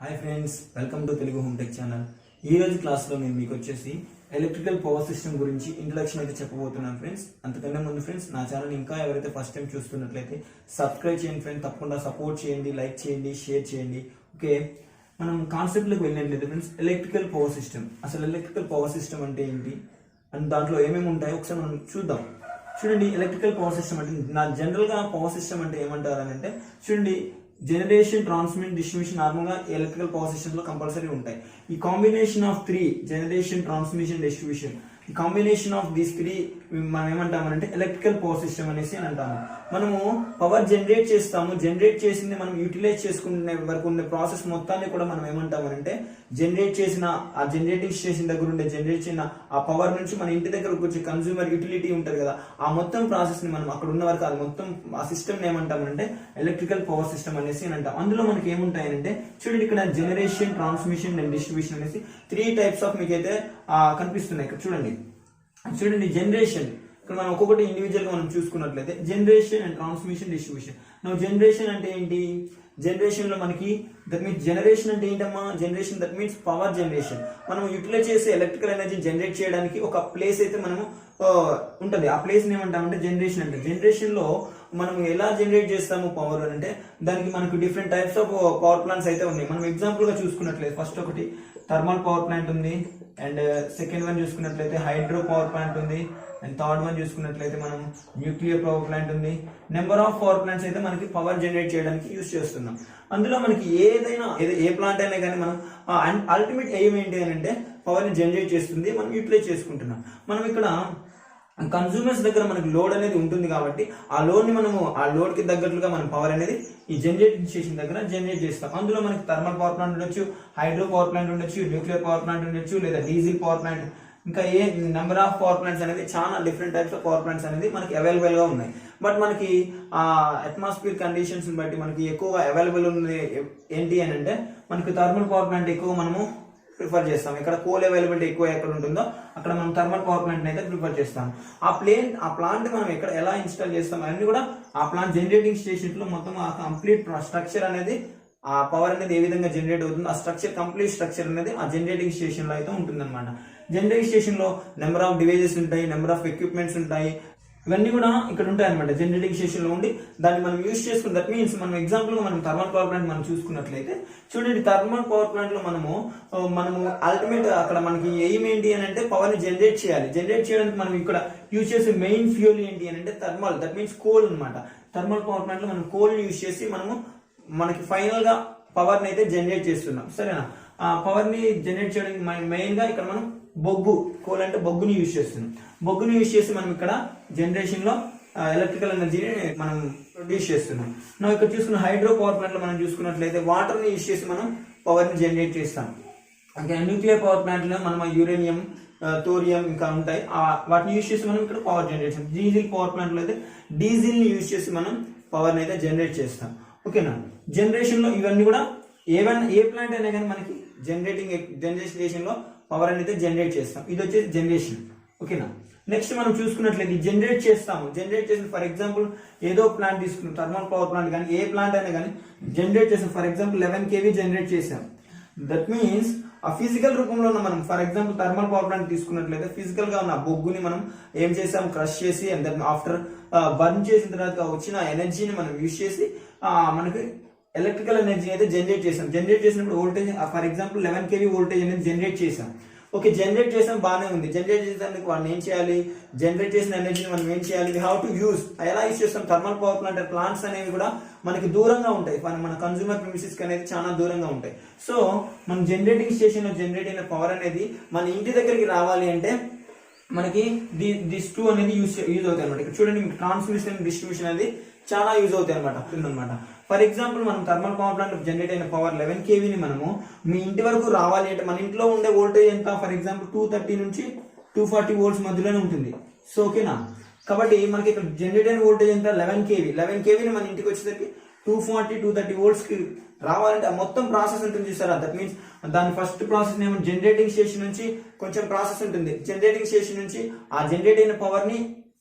Hi friends, welcome to Telugu home tech channel. ఈ రోజు క్లాస్లో నేను మీకు వచ్చేసి ఎలక్ట్రికల్ పవర్ సిస్టమ్ గురించి ఇంట్రడక్షన్ అయితే చెప్పబోతున్నాను ఫ్రెండ్స్. అంతకన్నా ముందు ఫ్రెండ్స్, నా ఛానల్ ఇంకా ఎవరైతే ఫస్ట్ టైం చూస్తున్నట్లయితే సబ్స్క్రైబ్ చేయండి ఫ్రెండ్స్. తప్పకుండా సపోర్ట్ చేయండి, లైక్ చేయండి, షేర్ చేయండి. ఓకే, మనం కాన్సెప్ట్లోకి వెళ్ళినట్లయితే ఫ్రెండ్స్, ఎలక్ట్రికల్ పవర్ సిస్టమ్. అసలు ఎలక్ట్రికల్ పవర్ సిస్టమ్ అంటే ఏంటి అండ్ దాంట్లో ఏమేమి ఉంటాయో ఒకసారి మనం చూద్దాం. చూడండి, ఎలక్ట్రికల్ పవర్ సిస్టమ్ అంటే జనరల్గా పవర్ సిస్టమ్ అంటే ఏమంటారు అని అంటే, చూడండి, జనరేషన్, ట్రాన్స్మిషన్, డిస్ట్రిబ్యూషన్ నార్మల్గా ఎలక్ట్రికల్ పవర్ సిస్టమ్స్ లో కంపల్సరీ ఉంటాయి. ఈ combination of three, generation, transmission, distribution, ఈ కాంబినేషన్ ఆఫ్ దీస్ త్రీ మనం ఏమంటామంటే ఎలక్ట్రికల్ పవర్ సిస్టమ్ అనేసి అని అంటాము. మనము పవర్ జనరేట్ చేస్తాము, జనరేట్ చేసింది మనం యూటిలైజ్ చేసుకునే వరకు ఉండే ప్రాసెస్ మొత్తాన్ని కూడా మనం ఏమంటామనంటే, జనరేట్ చేసిన ఆ జనరేటింగ్ స్టేషన్ దగ్గర ఉండే జనరేట్ చేసిన ఆ పవర్ నుంచి మన ఇంటి దగ్గరకు వచ్చే కన్స్యూమర్ యూటిలిటీ ఉంటుంది కదా, ఆ మొత్తం ప్రాసెస్ ని మనం అక్కడ ఉన్న వరకు అది మొత్తం ఆ సిస్టమ్ ఏమంటామంటే ఎలక్ట్రికల్ పవర్ సిస్టమ్ అనేసి అని అంటాం. అందులో మనకి ఏముంటాయంటే, చూడండి, ఇక్కడ జనరేషన్, ట్రాన్స్మిషన్ అండ్ డిస్ట్రిబ్యూషన్ అనేసి త్రీ టైప్స్ ఆఫ్ మీకైతే కనిపిస్తున్నాయి. ఇక్కడ చూడండి జనరేషన్. ఇక్కడ మనం ఒక్కొక్కటి ఇండివిజువల్ గా మనం చూసుకున్నట్లయితే generation and transmission, distribution. Generation అంటే ఏంటి? జనరేషన్ లో మనకి దట్ మీన్స్ జనరేషన్ అంటే ఏంటమ్మా? Generation that means power generation. మనం యూటిలైజ్ చేసే ఎలక్ట్రికల్ ఎనర్జీ జనరేట్ చేయడానికి ఒక ప్లేస్ అయితే మనము ఉంటది. ఆ ప్లేస్ ఏమంటామంటే జనరేషన్ అంటే. జనరేషన్ లో మనం ఎలా జనరేట్ చేస్తాము పవర్ అంటే, దానికి మనకు different types of power plants అయితే ఉన్నాయి. మనం ఎగ్జాంపుల్ గా చూసుకున్నట్లయితే ఫస్ట్ ఒకటి థర్మల్ పవర్ ప్లాంట్ ఉంది, అండ్ సెకండ్ వన్ చూసుకున్నట్లయితే హైడ్రో పవర్ ప్లాంట్ ఉంది, అండ్ థర్డ్ వన్ చూసుకున్నట్లయితే మనం న్యూక్లియర్ పవర్ ప్లాంట్ ఉంది. నెంబర్ ఆఫ్ పవర్ ప్లాంట్స్ అయితే మనకి పవర్ జనరేట్ చేయడానికి యూజ్ చేస్తున్నాం. అందులో మనకి ఏదైనా ఏ ప్లాంట్ అయినా కానీ మనం అల్టిమేట్ ఎయిమ్ ఏంటి అని అంటే పవర్ ని జనరేట్ చేస్తుంది, మనం యూటిలైజ్ చేసుకుంటున్నాం. మనం ఇక్కడ కన్స్యూమర్స్ దగ్గర మనకి లోడ్ అనేది ఉంటుంది కాబట్టి ఆ లోడ్ ని మనము ఆ లోడ్ కి తగ్గట్లుగా మనం పవర్ అనేది ఈ జనరేటింగ్ స్టేషన్ దగ్గర జనరేట్ చేస్తాం. అందులో మనకి థర్మల్ పవర్ ప్లాంట్ ఉండొచ్చు, హైడ్రో పవర్ ప్లాంట్ ఉండొచ్చు, న్యూక్లియర్ పవర్ ప్లాంట్ ఉండొచ్చు, లేదా డీజిల్ పవర్ ప్లాంట్, ఇంకా ఏ నెంబర్ ఆఫ్ పవర్ ప్లాంట్స్ అనేది చాలా different types of power plants అనేది మనకి అవైలబుల్ గా ఉన్నాయి. బట్ మనకి ఆ అట్మాస్ఫియర్ కండిషన్స్ బట్టి మనకి ఎక్కువగా అవైలబుల్ ఉంది ఏంటి అని అంటే, మనకి థర్మల్ పవర్ ప్లాంట్ ఎక్కువ మనము ప్రిఫర్ చేస్తాం. ఇక్కడ కోల్ అవైలబిలిటీ ఎక్కువ ఎక్కడ ఉంటుందో అక్కడ మనం థర్మల్ పవర్ ప్లాంట్ అయితే ప్రిఫర్ చేస్తాం. ఆ ప్లాంట్ మనం ఎక్కడ ఎలా ఇన్స్టాల్ చేస్తాం అన్ని కూడా ఆ ప్లాంట్ జనరేటింగ్ స్టేషన్ లో మొత్తం ఆ కంప్లీట్ స్ట్రక్చర్ అనేది, ఆ పవర్ అనేది ఏ విధంగా జనరేట్ అవుతుందో ఆ స్ట్రక్చర్, కంప్లీట్ స్ట్రక్చర్ అనేది ఆ జనరేటింగ్ స్టేషన్ లో అయితే ఉంటుంది అనమాట. జనరేటింగ్ స్టేషన్ లో నెంబర్ ఆఫ్ డివైజెస్ ఉంటాయి, నెంబర్ ఆఫ్ ఎక్విప్మెంట్స్ ఉంటాయి, ఇవన్నీ కూడా ఇక్కడ ఉంటాయి అనమాట జనరేటింగ్ స్టేషన్ లో ఉండి. దాన్ని మనం యూజ్ చేసుకుని, దట్ మీన్స్ మనం ఎగ్జాంపుల్ గా మనం థర్మల్ పవర్ ప్లాంట్ మనం చూసుకున్నట్లయితే, చూడండి, థర్మల్ పవర్ ప్లాంట్ లో మనము అల్టిమేట్ అక్కడ మనకి ఎయిమ్ ఏంటి అని అంటే పవర్ ని జనరేట్ చేయాలి. జనరేట్ చేయడానికి మనం ఇక్కడ యూజ్ చేసే మెయిన్ ఫ్యూల్ ఏంటి అని అంటే థర్మల్, దట్ మీన్స్ కోల్ అనమాట. థర్మల్ పవర్ ప్లాంట్ లో మనం కోల్ ని యూజ్ చేసి మనకి ఫైనల్ గా పవర్ ని అయితే జనరేట్ చేస్తున్నాం. సరేనా? ఆ పవర్ ని జనరేట్ చేయడానికి మెయిన్ గా ఇక్కడ మనం బొగ్గు, కోల్ అంటే బొగ్గుని యూజ్ చేస్తున్నాం. బొగ్గుని యూజ్ చేసి మనం ఇక్కడ జనరేషన్ లో ఎలక్ట్రికల్ ఎనర్జీని మనం ప్రొడ్యూస్ చేస్తున్నాం. మనం ఇక్కడ చూసుకున్న హైడ్రో పవర్ ప్లాంట్ లో మనం చూసుకున్నట్లయితే వాటర్ ని యూజ్ చేసి మనం పవర్ ని జనరేట్ చేస్తాం. అంటే న్యూక్లియర్ పవర్ ప్లాంట్ లో మనం యురేనియం, థోరియం ఇంకా ఉంటాయి, వాటిని యూజ్ చేసి మనం ఇక్కడ పవర్ జనరేట్ చేస్తాం. డీజిల్ పవర్ ప్లాంట్ లో అయితే డీజిల్ ని యూజ్ చేసి మనం పవర్ ని అయితే జనరేట్ చేస్తాం. ఓకేనా? జనరేషన్ లో ఇవన్నీ కూడా ఏ ప్లాంట్ అయినా కానీ మనకి జనరేషన్ స్టేషన్ లో పవర్ అనేది జనరేట్ చేస్తాం. ఇది వచ్చేసి జనరేషన్. ఓకేనా? నెక్స్ట్ మనం చూసుకున్నట్లయితే జనరేట్ చేస్తాము. జనరేట్ చేసిన ఫర్ ఎగ్జాంపుల్ ఏదో ప్లాంట్ తీసుకున్నాం, థర్మల్ పవర్ ప్లాంట్ కానీ ఏ ప్లాంట్ అయినా కానీ జనరేట్ చేసాం. ఫర్ ఎగ్జాంపుల్ 11 kV జనరేట్ చేసాం. దట్ మీన్స్ ఆ ఫిజికల్ రూపంలో ఉన్న మనం for example thermal power plant తీసుకున్నట్లయితే ఫిజికల్ గా ఉన్న బొగ్గుని మనం ఏం చేసాం, క్రష్ చేసి అండ్ దెన్ ఆఫ్టర్ బర్న్ చేసిన తర్వాత వచ్చిన ఎనర్జీని మనం యూజ్ చేసి మనకి ఎలక్ట్రికల్ ఎనర్జీ అయితే జనరేట్ చేసాం. జనరేట్ చేసినప్పుడు voltage for example 11 kV voltage అనేది జనరేట్ చేసాం. ఓకే, జనరేట్ చేసాం, బాగానే ఉంది. జనరేట్ చేసేందుకు మనం ఏం చేయాలి? జనరేట్ చేసిన ఎనర్జీని మనం ఏం చేయాలి? We have to use. ఎలా యూజ్ చేస్తాం? థర్మల్ పవర్ ప్లాంట్ ప్లాంట్స్ అనేవి కూడా మనకి దూరంగా ఉంటాయి, మన కన్స్యూమర్ ప్రిమిసెస్ కి అనేది చాలా దూరంగా ఉంటాయి. సో మన జనరేటింగ్ స్టేషన్ లో జనరేట్ అయిన పవర్ అనేది మన ఇంటి దగ్గరికి రావాలి అంటే మనకి దిస్ టూ అనేది యూజ్ అవుతాయి అనమాట. ఇక్కడ చూడండి, మీకు ట్రాన్స్మిషన్, డిస్ట్రిబ్యూషన్ అనేది చాలా యూజ్ అవుతాయి అనమాట. ఫర్ ఎగ్జాంపుల్ మనం థర్మల్ పవర్ ప్లాంట్ జనరేట్ అయిన పవర్ 11 kV ని మనము మీ ఇంటి వరకు రావాలి అంటే మన ఇంట్లో ఉండే వోల్టేజ్ ఎంత? ఫర్ ఎగ్జాంపుల్ 230 నుంచి 240 వోల్ట్స్ మధ్యలోనే ఉంటుంది. సో ఓకేనా? కాబట్టి మనకి ఇక్కడ జనరేట్ అయిన వోల్టేజ్ ఎంత? 11 kV. 11 kV ని మన ఇంటికి వచ్చేసరికి 240, 230 వోల్ట్స్ కి రావాలంటే ఆ మొత్తం ప్రాసెస్ ఉంటుంది చూసారా? దట్ మీన్స్ దాని ఫస్ట్ ప్రాసెస్ ఏమో జనరేటింగ్ స్టేషన్ నుంచి కొంచెం ప్రాసెస్ ఉంటుంది. జనరేటింగ్ స్టేషన్ నుంచి ఆ జనరేట్ అయిన పవర్ ని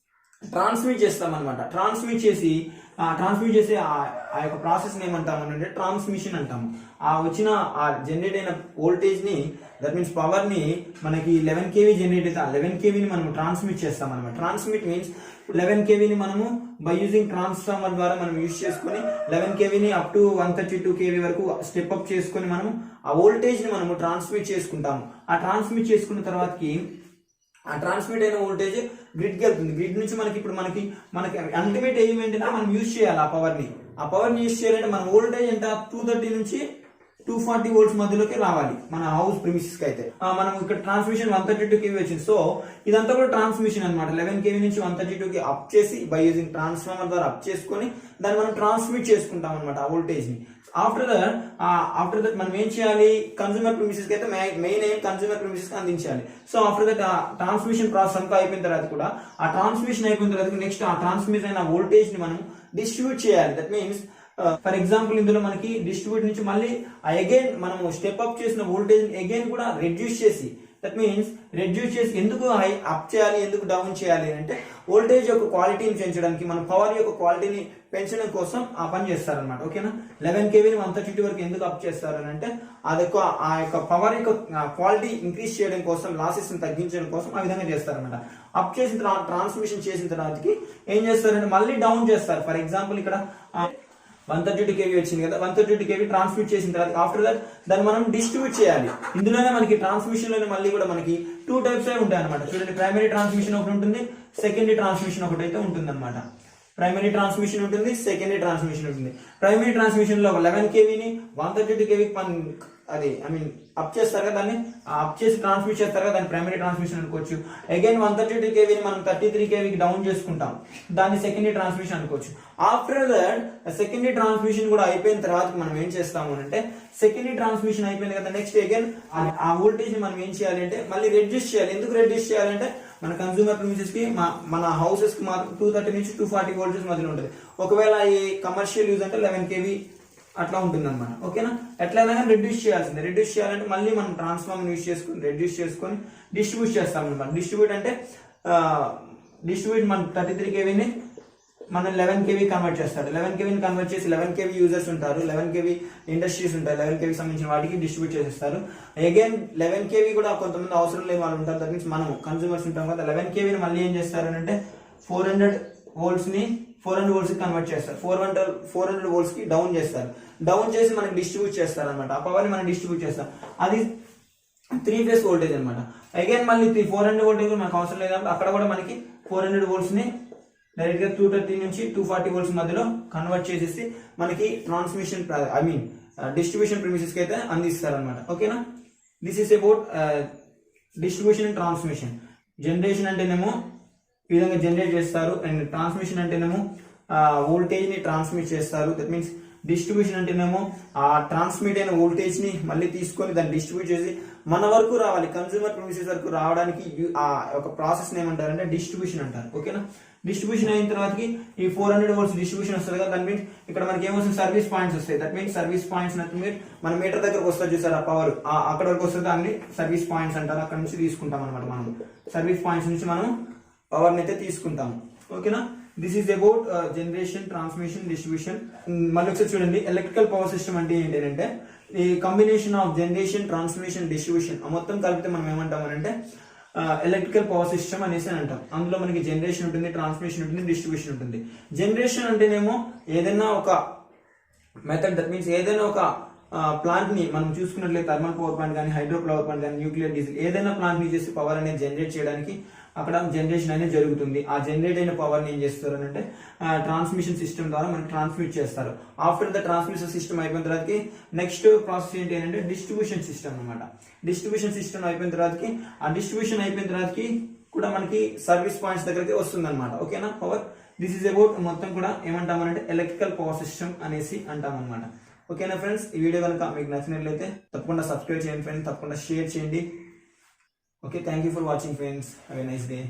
ట్రాన్స్మిట్ చేస్తాం అనమాట. ట్రాన్స్మిట్ చేసి ట్రాన్స్మిట్ చేసే ఆ యొక్క ప్రాసెస్ ఏమంటాము అంటే ట్రాన్స్మిషన్ అంటాము. ఆ వచ్చిన ఆ జనరేట్ అయిన వోల్టేజ్ ని, దట్ మీన్స్ పవర్ ని మనకి 11 kV జనరేట్ అయితే ఆ 11 kV ని మనం ట్రాన్స్మిట్ చేస్తాం అనమాట. ట్రాన్స్మిట్ మీన్స్ 11 kV ని మనము బై యూజింగ్ ట్రాన్స్ఫార్మర్ ద్వారా మనం యూజ్ చేసుకుని 11 kV ని అప్ టు 132 kV వరకు స్టెప్ అప్ చేసుకుని మనము ఆ వోల్టేజ్ ని మనము ట్రాన్స్మిట్ చేసుకుంటాము. ఆ ట్రాన్స్మిట్ చేసుకున్న తర్వాతకి ఆ ట్రాన్స్మిట్ అయిన వోల్టేజ్ గ్రిడ్ కి వెళ్తుంది. గ్రిడ్ నుంచి మనకి ఇప్పుడు మనకి అల్టిమేట్ ఎయిమ్ ఏంటంటే మనం యూజ్ చేయాలి ఆ పవర్ ని యూజ్ చేయాలంటే మన వోల్టేజ్ ఎంత 230 నుంచి 240 volts మధ్యలోకి రావాలి మన హౌస్ ప్రిమిసెస్ కి అయితే. మనం ఇక్కడ ట్రాన్స్మిషన్ 132 kV వచ్చింది. సో ఇదంతా కూడా ట్రాన్స్మిషన్ అనమాట. 11 kV నుంచి 132 కి అప్ చేసి బై యూజింగ్ ట్రాన్స్ఫార్మర్ ద్వారా అప్ చేసుకొని దాన్ని మనం ట్రాన్స్మిట్ చేసుకుంటాం అనమాట ఆ వోల్టేజ్ ని. ఆఫ్టర్ దట్ మనం ఏం చేయాలి, కన్స్యూమర్ ప్రిమిసెస్ కి అయితే మెయిన్ ఏం కన్స్యూమర్ ప్రిమిసెస్ కి అందించాలి. సో ఆఫ్టర్ దట్ ఆ ట్రాన్స్మిషన్ ప్రాసెస్ అంతా అయిపోయిన తర్వాత కూడా ఆ ట్రాన్స్మిషన్ అయిపోయిన తర్వాత నెక్స్ట్ ఆ ట్రాన్స్మిషన్ అయిన వోల్టేజ్ ని మనం డిస్ట్రిబ్యూట్ చేయాలి. దట్ మీన్స్ ఫర్ ఎగ్జాంపుల్ ఇందులో మనకి డిస్ట్రిబ్యూట్ నుంచి మళ్ళీ అగైన్ మనము స్టెప్ అప్ చేసిన వోల్టేజ్ అగైన్ కూడా రెడ్యూస్ చేసి, దట్ మీన్స్ రెడ్యూస్ చేసి ఎందుకు హై అప్ చేయాలి, ఎందుకు డౌన్ చేయాలి అంటే వోల్టేజ్ యొక్క క్వాలిటీని పెంచడానికి, మన పవర్ యొక్క క్వాలిటీని పెంచడం కోసం ఆ పని చేస్తారనమాట. ఓకేనా. 11 kV ని 132 వరకు ఎందుకు అప్ చేస్తారని అంటే ఆ యొక్క పవర్ యొక్క క్వాలిటీ ఇంక్రీజ్ చేయడం కోసం, లాసెస్ ని తగ్గించడం కోసం ఆ విధంగా చేస్తారనమాట. అప్ చేసిన ట్రాన్స్మిషన్ చేసిన తర్వాతకి ఏం చేస్తారంటే మళ్ళీ డౌన్ చేస్తారు. ఫర్ ఎగ్జాంపుల్ ఇక్కడ 132 kV వచ్చింది కదా, 132 kV ట్రాన్స్మిట్ చేసిన తర్వాత ఆఫ్టర్ దట్ దాన్ని మనం డిస్ట్రిబ్యూట్ చేయాలి. ఇందులోనే మనకి ట్రాన్స్మిషన్ లోనే మళ్ళీ కూడా మనకి 2 types ఉంటాయి అనమాట. చూడండి, ప్రైమరీ ట్రాన్స్మిషన్ ఒకటి ఉంటుంది, సెకండరీ ట్రాన్స్మిషన్ ఒకటి అయితే ఉంటుంది అనమాట. ప్రైమరీ ట్రాన్స్మిషన్ ఉంటుంది, సెకండరీ ట్రాన్స్మిషన్ ఉంటుంది. ప్రైమరీ ట్రాన్స్మిషన్ లో 11 kV ని 132 kV అప్ చేస్తారు కదా, దాన్ని అప్ చేసి ట్రాన్స్మిట్ చేస్తారు కదా, దాన్ని ప్రైమరీ ట్రాన్స్మిషన్ అనుకోవచ్చు. అగైన్ 132 kV ని మనం 33 kV కి డౌన్ చేసుకుంటాం, దాన్ని సెకండరీ ట్రాన్స్మిషన్ అనుకోవచ్చు. ఆఫ్టర్ దట్ సెకండరీ ట్రాన్స్మిషన్ కూడా అయిపోయిన తర్వాత మనం ఏం చేస్తాము అంటే, సెకండరీ ట్రాన్స్మిషన్ అయిపోయింది కదా, నెక్స్ట్ అగైన్ ఆ వోల్టేజ్ ని మనం ఏం చేయాలి అంటే మళ్ళీ రెడ్యూస్ చేయాలి. ఎందుకు రెడ్యూస్ చేయాలంటే మన కన్స్యూమర్ ప్రిమిసెస్ కి, మన హౌసెస్ కి మాత్రం 230 నుంచి 240 volts మధ్యలో ఉంటుంది. ఒకవేళ ఈ కమర్షియల్ యూజ్ అంటే 11 kV అట్లా ఉంటుంది అనమాట. ఓకేనా. ఎట్లయినా కానీ రెడ్యూస్ చేయాల్సిందే. రెడ్యూస్ చేయాలంటే మళ్ళీ మనం ట్రాన్స్ఫార్మర్ యూజ్ చేసుకుని రెడ్యూస్ చేసుకొని డిస్ట్రిబ్యూట్ చేస్తాం అనమాట. డిస్ట్రిబ్యూట్ మన 33 kV ని మనం 11 kV కన్వర్ట్ చేస్తాడు. 11 kV ని కన్వర్ట్ చేసి 11 kV యూజర్స్ ఉంటారు, 11 kV ఇండస్ట్రీస్ ఉంటాయి, 11 kV సంబంధించిన వాటికి డిస్ట్రిబ్యూట్ చేసేస్తారు. అగైన్ 11 kV కూడా కొంతమంది అవసరం లేని వాళ్ళు ఉంటారు. దట్ మీన్స్ మనం కన్స్యూమర్స్ ఉంటాం కదా, 11 kV ని మళ్ళీ ఏం చేస్తారు అంటే 400 volts ని 400 volts కి కన్వర్ట్ చేస్తారు. 400 volts కి డౌన్ చేస్తారు. డౌన్ చేసి మనకి డిస్ట్రిబ్యూట్ చేస్తారు అనమాట. ఆ పవర్ ని మనం డిస్ట్రిబ్యూట్ చేస్తాం. అది 3 phase వోల్టేజ్ అనమాట. అగైన్ మళ్ళీ 400 వోల్టేజ్ మనకు అవసరం లేదు కాబట్టి అక్కడ కూడా మనకి 400 volts ని డైరెక్ట్ గా 230 నుంచి 240 volts మధ్యలో కన్వర్ట్ చేసేసి మనకి ట్రాన్స్మిషన్ డిస్ట్రిబ్యూషన్ ప్రిమిసెస్ కి అయితే అందిస్తారు అనమాట. ఓకేనా. This is about distribution and transmission. Generation అంటేనేమో ఈ విధంగా జనరేట్ చేస్తారు, అండ్ ట్రాన్స్మిషన్ అంటేనేమో వోల్టేజ్ ని ట్రాన్స్మిట్ చేస్తారు. దట్ మీన్స్ డిస్ట్రిబ్యూషన్ అంటేనేమో ఆ ట్రాన్స్మిట్ అయిన వోల్టేజ్ ని మళ్ళీ తీసుకొని దాన్ని డిస్ట్రిబ్యూట్ చేసి మన వరకు రావాలి, కన్స్యూమర్ ప్రిమిసెస్ వరకు రావడానికి ఆ ఒక ప్రాసెస్ ఏమంటారంటే డిస్ట్రిబ్యూషన్ అంటారు. ఓకేనా. డిస్ట్రిబ్యూషన్ అయిన తర్వాతకి ఈ 400 volts డిస్ట్రిబ్యూషన్ వస్తుంది కదా, దట్ మీన్స్ ఇక్కడ మనకి ఏమొస్తుంది, సర్వీస్ పాయింట్స్ వస్తాయి. దట్ మీన్స్ సర్వీస్ పాయింట్స్ మన మీటర్ దగ్గరకు వస్తుంది చూసారు, ఆ పవర్ అక్కడ వరకు వస్తుంది, దాన్ని సర్వీస్ పాయింట్స్ అంటారు. అక్కడ నుంచి తీసుకుంటాం అనమాట. మనం సర్వీస్ పాయింట్స్ నుంచి మనం పవర్ ని అయితే తీసుకుంటాము. ఓకేనా. This is about generation, transmission, distribution. మళ్ళీ ఒకసారి చూడండి, ఎలక్ట్రికల్ పవర్ సిస్టమ్ అంటే ఏంటంటే ఈ combination of generation, transmission, distribution మొత్తం కలిపితే మనం ఏమంటామనంటే ఎలక్ట్రికల్ పవర్ సిస్టమ్ అనేసి అంటాం. అందులో మనకి జనరేషన్ ఉంటుంది, ట్రాన్స్మిషన్ ఉంటుంది, డిస్ట్రిబ్యూషన్ ఉంటుంది. జనరేషన్ అంటేనేమో ఏదైనా ఒక మెథడ్, దట్ మీన్స్ ఏదైనా ఒక ప్లాంట్ ని మనం చూసుకున్నట్లయితే థర్మల్ పవర్ ప్లాంట్ కానీ, హైడ్రో పవర్ ప్లాంట్ కానీ, న్యూక్లియర్ డీజిల్ ఏదైనా ప్లాంట్ ని చేసి పవర్ అనేది జనరేట్ చేయడానికి అక్కడ జనరేషన్ అనేది జరుగుతుంది. ఆ జనరేట్ అయిన పవర్ ని ఏం చేస్తారు అంటే ట్రాన్స్మిషన్ సిస్టమ్ ద్వారా మనకి ట్రాన్స్మిట్ చేస్తారు. ఆఫ్టర్ ద ట్రాన్స్మిషన్ సిస్టమ్ అయిపోయిన తర్వాతకి నెక్స్ట్ ప్రాసెస్ ఏంటి అంటే డిస్ట్రిబ్యూషన్ సిస్టమ్ అనమాట. డిస్ట్రిబ్యూషన్ సిస్టమ్ అయిపోయిన తర్వాతకి ఆ డిస్ట్రిబ్యూషన్ అయిపోయిన తర్వాతకి కూడా మనకి సర్వీస్ పాయింట్స్ దగ్గరికి వస్తుంది అనమాట. ఓకేనా. పవర్ దిస్ ఈస్ అబౌట్ మొత్తం కూడా ఏమంటామనంటే ఎలక్ట్రికల్ పవర్ సిస్టమ్ అనేసి అంటాం అనమాట. ఓకేనా ఫ్రెండ్స్, ఈ వీడియో కనుక మీకు నచ్చినట్లయితే తప్పకుండా సబ్స్క్రైబ్ చేయండి ఫ్రెండ్స్, తప్పకుండా షేర్ చేయండి. Okay, thank you for watching friends. Have a nice day.